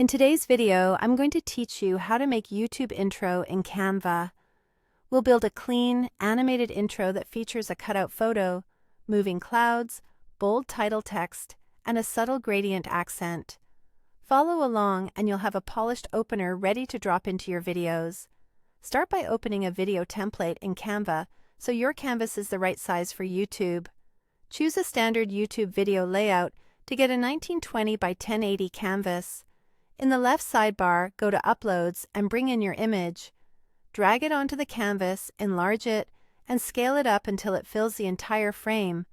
In today's video, I'm going to teach you how to make YouTube intro in Canva. We'll build a clean, animated intro that features a cutout photo, moving clouds, bold title text, and a subtle gradient accent. Follow along and you'll have a polished opener ready to drop into your videos. Start by opening a video template in Canva so your canvas is the right size for YouTube. Choose a standard YouTube video layout to get a 1920 by 1080 canvas. In the left sidebar, go to Uploads and bring in your image. Drag it onto the canvas, enlarge it, and scale it up until it fills the entire frame.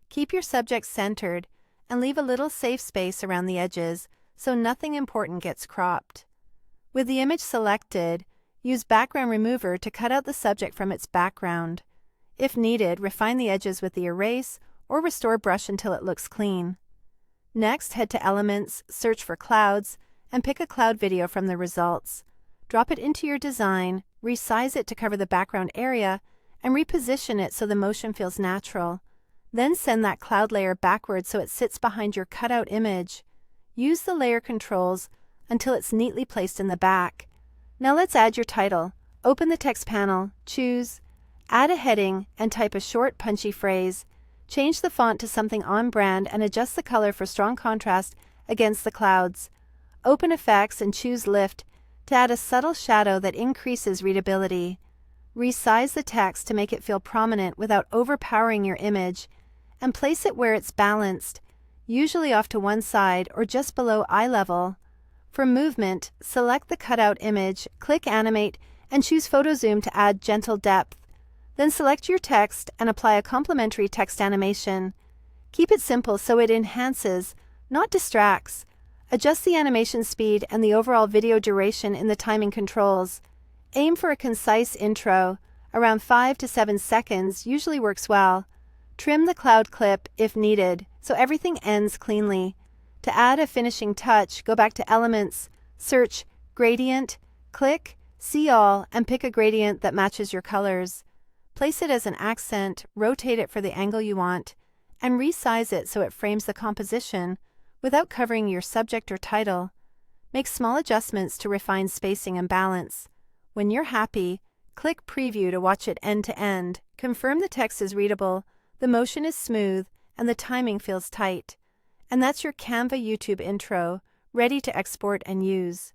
Keep your subject centered and leave a little safe space around the edges so nothing important gets cropped. With the image selected, use Background Remover to cut out the subject from its background. If needed, refine the edges with the Erase or Restore brush until it looks clean. Next, head to Elements, search for Clouds, and pick a cloud video from the results. Drop it into your design, resize it to cover the background area, and reposition it so the motion feels natural. Then send that cloud layer backwards so it sits behind your cutout image. Use the layer controls until it's neatly placed in the back. Now let's add your title. Open the text panel, choose, add a heading, and type a short, punchy phrase. Change the font to something on brand and adjust the color for strong contrast against the clouds. Open Effects and choose Lift to add a subtle shadow that increases readability. Resize the text to make it feel prominent without overpowering your image, and place it where it's balanced, usually off to one side or just below eye level. For movement, select the cutout image, click Animate, and choose Photo Zoom to add gentle depth. Then select your text and apply a complementary text animation. Keep it simple so it enhances, not distracts. Adjust the animation speed and the overall video duration in the timing controls. Aim for a concise intro. Around 5 to 7 seconds usually works well. Trim the cloud clip if needed, so everything ends cleanly. To add a finishing touch, go back to Elements, search Gradient, click See All, and pick a gradient that matches your colors. Place it as an accent, rotate it for the angle you want, and resize it so it frames the composition without covering your subject or title. Make small adjustments to refine spacing and balance. When you're happy, click Preview to watch it end to end. Confirm the text is readable, the motion is smooth, and the timing feels tight. And that's your Canva YouTube intro, ready to export and use.